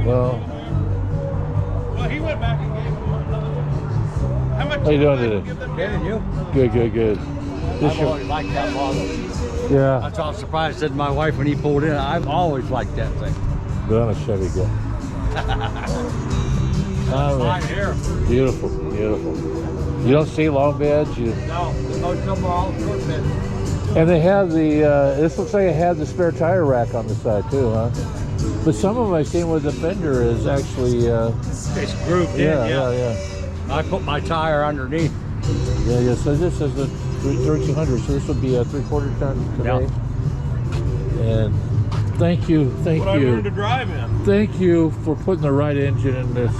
Well, he went back and gave him another. How much? how you doing today? Good, and you? Good, good, good. I've always liked that model. Yeah, That's all I was surprised. Said my wife when he pulled in. I've always liked that thing. but I'm a Chevy guy. Fine here. Beautiful, beautiful. You don't see long beds. No, most of them are all short beds. And they have the, this looks like it had the spare tire rack on the side too, huh? But some of them I've seen where the fender is actually, It's grooved yeah, in. yeah. I put my tire underneath. Yeah, yeah, so this is the 3200, so this would be a 3/4 ton today. And thank you, thank What I learned to you. drive in. Thank you for putting the right engine in this.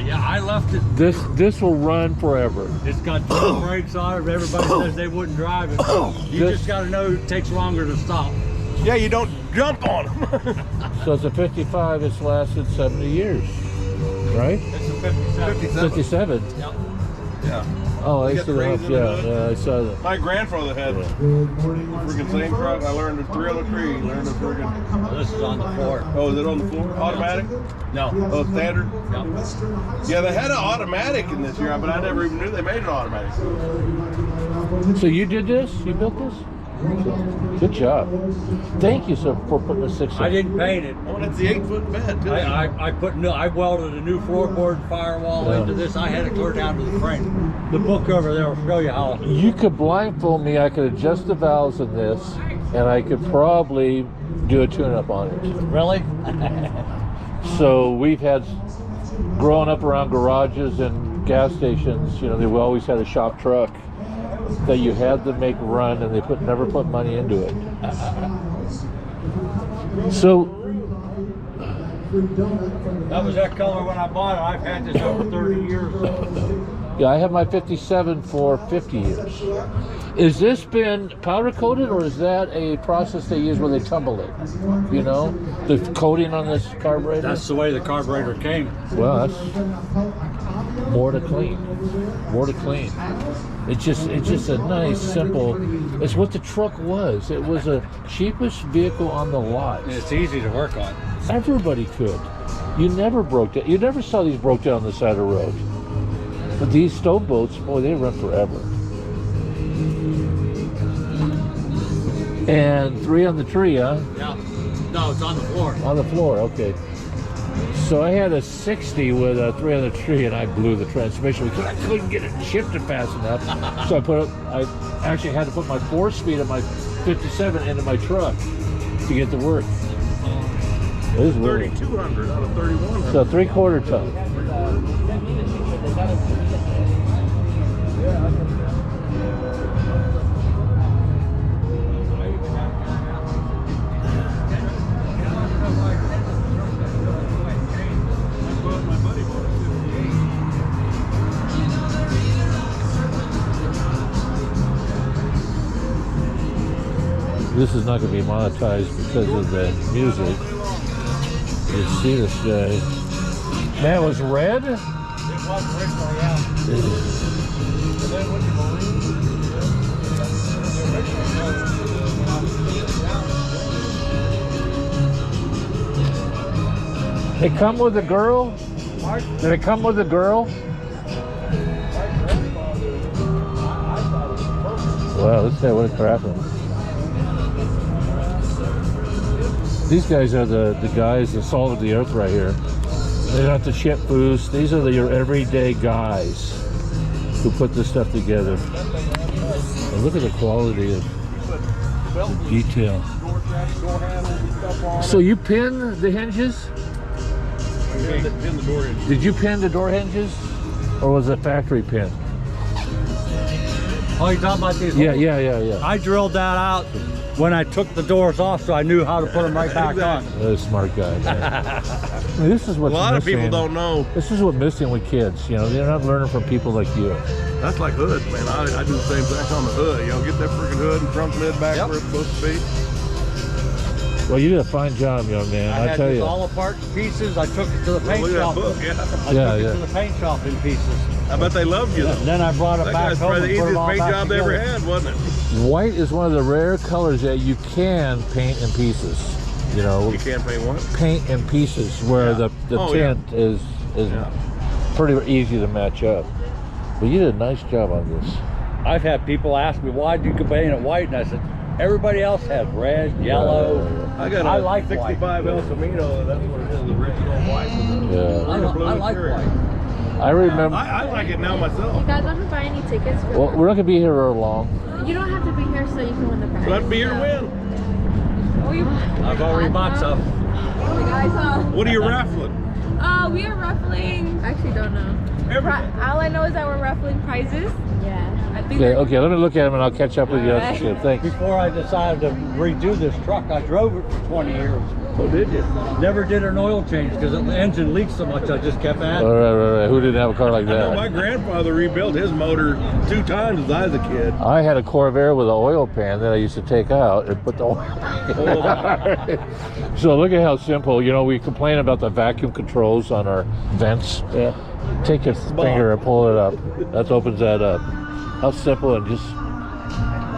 Yeah, I left it. This will run forever. It's got two brakes on it. Everybody says they wouldn't drive it. You just got to know it takes longer to stop. Yeah, you don't jump on them. So it's a 55, it's lasted 70 years, right? It's a 57. 57. Yep. Yeah. Oh, I You see got the the rings house, in the yeah, hood? yeah, I saw that. My grandfather had a freaking same truck. I learned a 303. Learned a freaking. This is on the floor. Oh, is it on the floor? Automatic? No. Oh, standard? Yep. Yeah, they had an automatic in this year, but I never even knew they made an automatic. So you did this? You built this? Good job. Thank you, sir, for putting the 6 in. I didn't paint it. Oh, and it's the 8-foot bed, too. I welded a new floorboard firewall into this. I had it clear down to the frame. The book over there will show you how. You could blindfold me, I could adjust the valves in this, and I could probably do a tune-up on it. Really? So we've had, growing up around garages and gas stations, you know, they've always had a shop truck that you had to make run, and they never put money into it. So That was that color when I bought it. I've had this over 30 years. yeah, I have my 57 for 50 years. Is this been powder coated, or is that a process they use where they tumble it? You know, the coating on this carburetor? That's the way the carburetor came. Well, that's more to clean. More to clean. It's just a nice, simple. It's what the truck was. It was a cheapest vehicle on the lot. And it's easy to work on. Everybody could. You never broke down. You never saw these broke down on the side of the road. But these stove boats, boy, they run forever. And 3 on the tree, huh? Yeah. No, it's on the floor. On the floor, okay. So I had a 60 with a 3 on the tree, and I blew the transmission because I couldn't get it shifted fast enough. So I actually had to put my 4-speed of my 57 into my truck to get to work. It was really 3,200 out of 3,100. so 3/4 ton. This is not going to be monetized because of the music. You see this guy. Man, it was red? It was originally, yeah. And then when you It come with a girl? Did it come with a girl? Wow, let's say what a crap. These guys are the guys, the salt of the earth right here. They're not the shit boost. These are your everyday guys who put this stuff together. And look at the quality of the detail. So you pin the hinges? Pin the door hinges. Did you pin the door hinges? Or was it factory pin? Oh, you're talking about these? Yeah, holes? yeah. I drilled that out when I took the doors off, so I knew how to put them right back on. What a smart guy, man. I mean, this is A what's lot of missing. people don't know. This is what's missing with kids. You know, they're not learning from people like you. That's like hoods, man. I do the same thing on the hood. You know, get that freaking hood and trunk lid back where it's supposed to be. Well, you did a fine job, young man. I I had tell this you. all apart in pieces. I took it to the paint Look at shop. that book, yeah. I took Yeah. it to the paint shop in pieces. I bet they loved you, though. Then I brought it That back guy's home probably and the put it easiest all paint back job they ever together. had, wasn't it? White is one of the rare colors that you can paint in pieces. you know, You can't paint what? paint in pieces where Yeah. the Oh, yeah. tint is Yeah. pretty easy to match up. But you did a nice job on this. I've had people ask me, why did you paint it white? And I said, everybody else has red, yellow. I got a I like white. 65 El Camino, and that's what it is, the original white. Yeah. I like white. I remember. I like it now myself. You guys want to buy any tickets for Well, we're not gonna be here very long. You don't have to be here so you can win the prize. Let me here to win. Oh, you I've already bought some. Oh, guys, What are you raffling? we are raffling. I actually don't know. All I know is that we're raffling prizes. Yeah. I think Okay, okay, let me look at them and I'll catch up with you. Alright. Thanks. Before I decided to redo this truck, I drove it for 20 years. Oh, did you? Never did an oil change because the engine leaked so much I just kept at All it. right. Who didn't have a car like I know my that? grandfather rebuilt his motor 2 times as I was a kid. I had a Corvair with an oil pan that I used to take out and put the oil. So look at how simple. You know, we complain about the vacuum controls on our vents. Yeah. Take your finger and pull it up. That opens that up. How simple and just.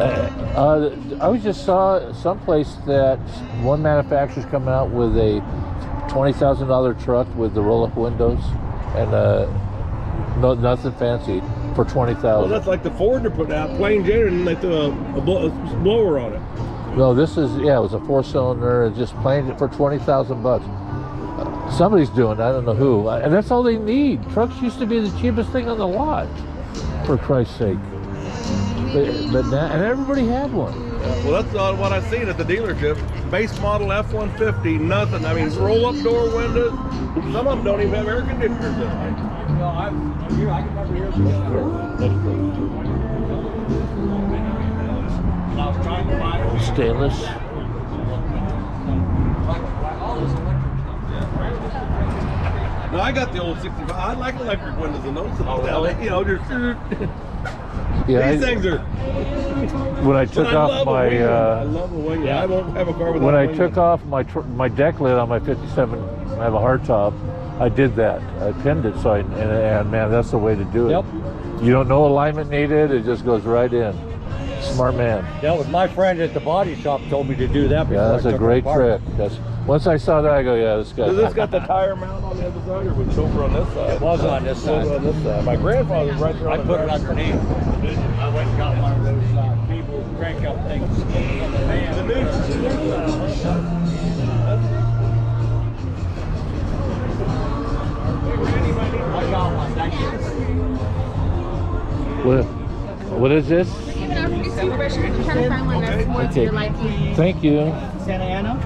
I just saw someplace that one manufacturer's coming out with a $20,000 truck with the roll-up windows and no, nothing fancy for $20,000. Well, that's like the Ford they're putting out, plain Jane, and they threw a blower on it. No, this is it was a 4-cylinder and just plain for $20,000. Somebody's doing it, I don't know who, and that's all they need. Trucks used to be the cheapest thing on the lot, for Christ's sake. But now, and everybody had one. Well, that's what I seen at the dealership. Base model F-150, nothing. I mean, roll-up door windows. Some of them don't even have air conditioners in them. Well, I can remember years ago. Stainless. No, I got the old 65. I like electric windows and those. You know, just Yeah, these things are. when I But took I off love a my wing. I love a wing. I won't have a car without when a I wing. took off my deck lid on my 57, I have a hardtop. I did that. I pinned it so and man, that's the way to do it. Yep. You don't know alignment needed. It just goes right in. Smart man. That was my friend at the body shop told me to do that before Yeah, that's I a took great it apart. trick. That's once I saw that, I go, yeah, this guy. Does this got the tire mount on the other side, or was it over on this side? It was on this It was side. on this side. My grandfather's right there. I on the put it driver's underneath. I went and got one of those people crank up things. The I got one. Thank you. What is this? We're giving out free celebration. I'm trying to find one that's more to Okay. your liking. Thank you. Santa Ana,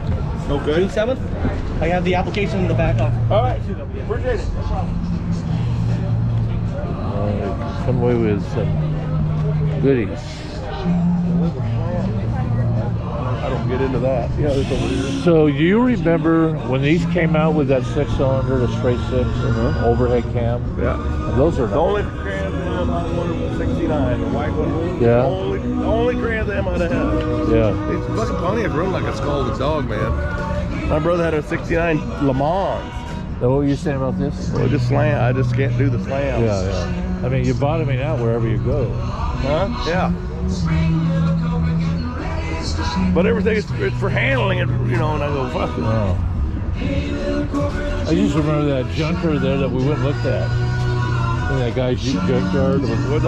Okay. June 7th. I have the application in the back of. All right. Appreciate it. Come away with some goodies. I don't get into that. Yeah, it's over here. So do you remember when these came out with that 6-cylinder, the straight 6 overhead cam? Yeah. Those are The only Trans Am I wanted was 69, the white one. Yeah. The only Trans Am I'd have. Yeah. It's fucking Pontiac run like a scalded dog, man. My brother had a 69 Le Mans. Now, what were you saying about this? Well, just slam. I just can't do the slams. Yeah. I mean, you're bottoming out wherever you go. Huh? Yeah. But everything is it's for handling it, you know, and I go, fuck it. Oh. I just remember that junker there that we went and looked at. In that guy's Jeep junkyard. What'd